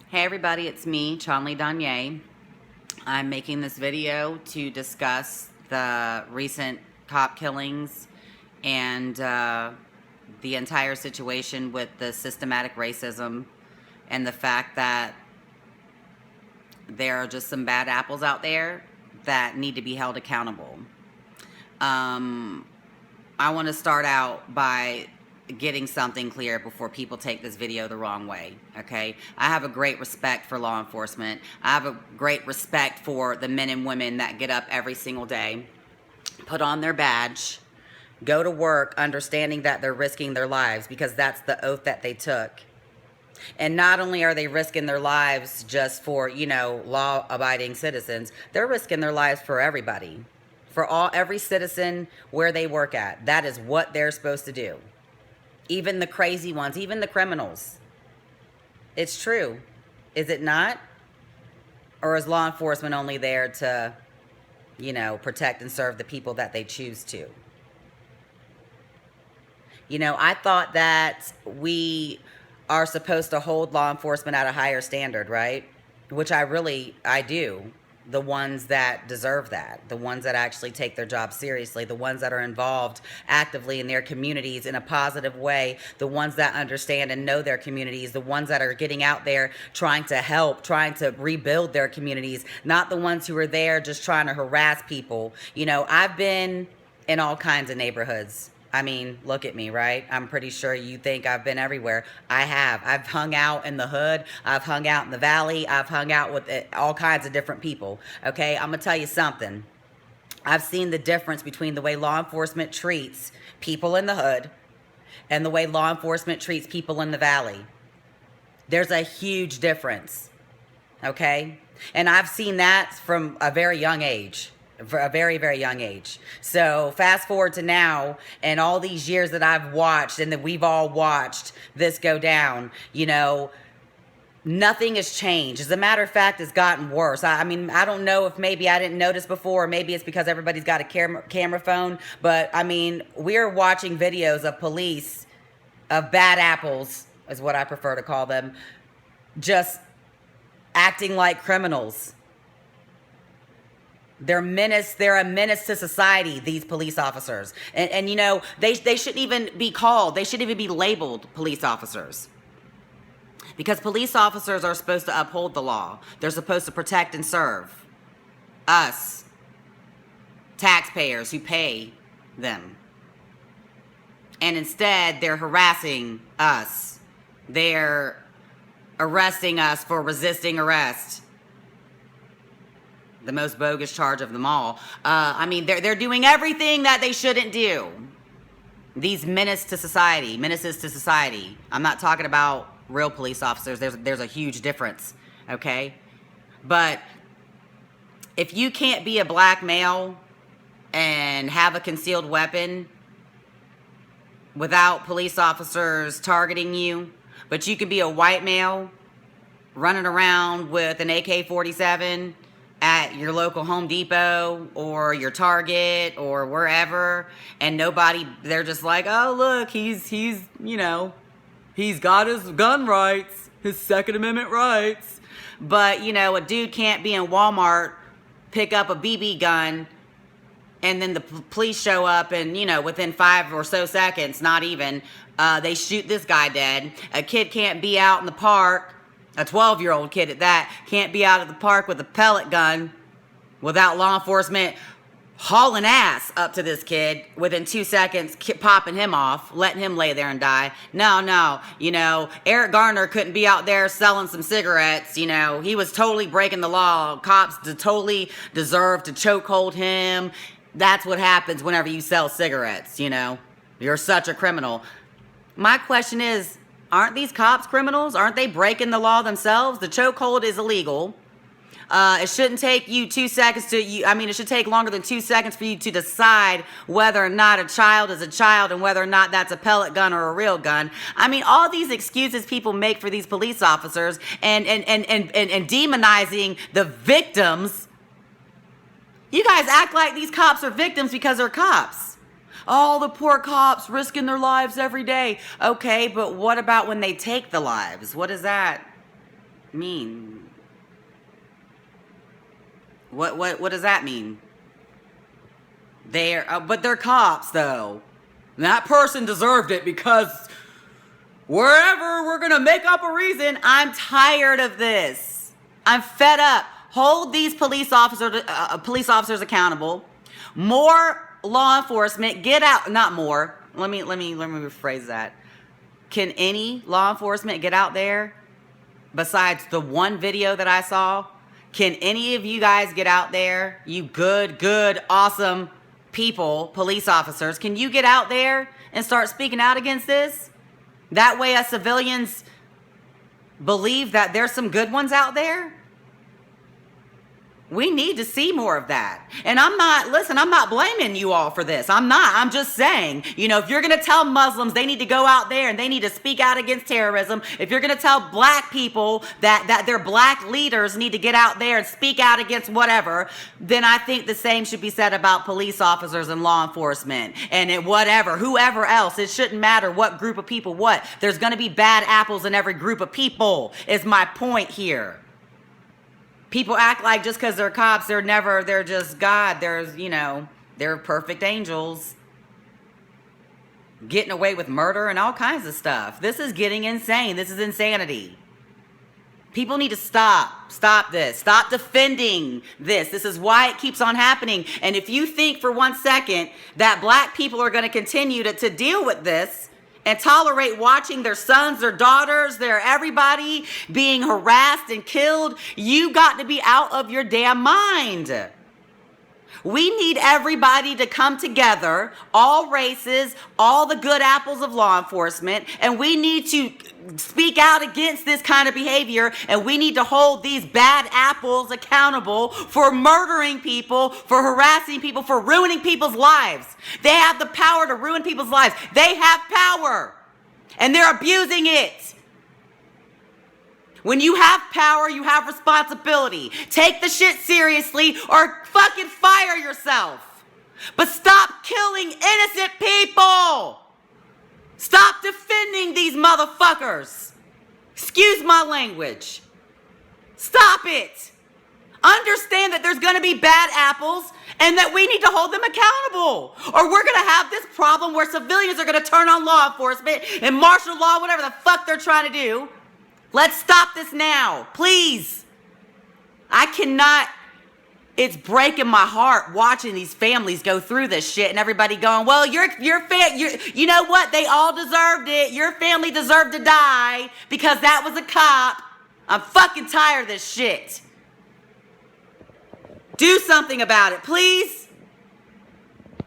Hey everybody, it's me, Chanli Danye. I'm making this video to discuss the recent cop killings and the entire situation with the systematic racism and the fact that there are just some bad apples out there that need to be held accountable. I want to start out by getting something clear before people take this video the wrong way, okay? I have a great respect for law enforcement. I have a great respect for the men and women that get up every single day, put on their badge, go to work understanding that they're risking their lives because that's the oath that they took. And not only are they risking their lives just for, law-abiding citizens, they're risking their lives for everybody. For every citizen where they work at. That is what they're supposed to do. Even the crazy ones, even the criminals. It's true. Is it not? Or is law enforcement only there to, protect and serve the people that they choose to? I thought that we are supposed to hold law enforcement at a higher standard, right? Which I do. The ones that deserve that, the ones that actually take their job seriously, the ones that are involved actively in their communities in a positive way, the ones that understand and know their communities, the ones that are getting out there trying to help, trying to rebuild their communities, not the ones who are there just trying to harass people. I've been in all kinds of neighborhoods. I mean, look at me, right? I'm pretty sure you think I've been everywhere. I have. I've hung out in the hood. I've hung out in the valley. I've hung out with all kinds of different people. Okay, I'm going to tell you something. I've seen the difference between the way law enforcement treats people in the hood and the way law enforcement treats people in the valley. There's a huge difference. Okay? And I've seen that from a very young age. For a very, very young age. So fast forward to now, and all these years that I've watched and that we've all watched this go down, nothing has changed. As a matter of fact, it's gotten worse. I mean, I don't know if maybe I didn't notice before, or maybe it's because everybody's got a camera phone, but I mean, we're watching videos of police, of bad apples, is what I prefer to call them, just acting like criminals. They're a menace to society, these police officers. And they shouldn't even be called, they shouldn't even be labeled police officers. Because police officers are supposed to uphold the law. They're supposed to protect and serve us, taxpayers who pay them. And instead, they're harassing us. They're arresting us for resisting arrest. The most bogus charge of them all. They're doing everything that they shouldn't do. These menaces to society. I'm not talking about real police officers. There's a huge difference, okay? But if you can't be a black male and have a concealed weapon without police officers targeting you, but you can be a white male running around with an AK-47 at your local Home Depot or your Target or wherever, and they're just like, oh, look, he's got his gun rights, his Second Amendment rights. But, a dude can't be in Walmart, pick up a BB gun, and then the police show up and, within 5 or so seconds, not even, they shoot this guy dead. A kid can't be out in the park, a 12-year-old kid at that, can't be out of the park with a pellet gun without law enforcement hauling ass up to this kid within 2 seconds, popping him off, letting him lay there and die. No. Eric Garner couldn't be out there selling some cigarettes. He was totally breaking the law. Cops totally deserve to chokehold him. That's what happens whenever you sell cigarettes, You're such a criminal. My question is, aren't these cops criminals? Aren't they breaking the law themselves? The chokehold is illegal. It shouldn't take you 2 seconds it should take longer than 2 seconds for you to decide whether or not a child is a child and whether or not that's a pellet gun or a real gun. All these excuses people make for these police officers and demonizing the victims. You guys act like these cops are victims because they're cops. All the poor cops risking their lives every day. Okay, but what about when they take the lives? What is that? mean? What does that mean? But they're cops, though. That person deserved it because wherever we're gonna make up a reason. I'm tired of this. I'm fed up. Hold these police officers accountable. More law enforcement. Get out. Not more. Let me rephrase that. Can any law enforcement get out there besides the one video that I saw? Can any of you guys get out there? You good, awesome people, police officers, can you get out there and start speaking out against this? That way us civilians believe that there's some good ones out there. We need to see more of that. And I'm not blaming you all for this. I'm just saying, if you're going to tell Muslims they need to go out there and they need to speak out against terrorism, if you're going to tell black people that their black leaders need to get out there and speak out against whatever, then I think the same should be said about police officers and law enforcement and whoever else. It shouldn't matter what group of people, what. There's going to be bad apples in every group of people is my point here. People act like just because they're cops, they're just God. They're perfect angels. Getting away with murder and all kinds of stuff. This is getting insane. This is insanity. People need to stop. Stop this. Stop defending this. This is why it keeps on happening. And if you think for 1 second that black people are going to continue to deal with this, and tolerate watching their sons, their daughters, everybody being harassed and killed, you got to be out of your damn mind. We need everybody to come together, all races, all the good apples of law enforcement, and we need to speak out against this kind of behavior, and we need to hold these bad apples accountable for murdering people, for harassing people, for ruining people's lives. They have the power to ruin people's lives. They have power, and they're abusing it. When you have power, you have responsibility. Take the shit seriously or fucking fire yourself. But stop killing innocent people. Stop defending these motherfuckers. Excuse my language. Stop it. Understand that there's going to be bad apples and that we need to hold them accountable. Or we're going to have this problem where civilians are going to turn on law enforcement and martial law, whatever the fuck they're trying to do. Let's stop this now, please. I cannot. It's breaking my heart watching these families go through this shit and everybody going, well, you know what? They all deserved it. Your family deserved to die because that was a cop. I'm fucking tired of this shit. Do something about it, please.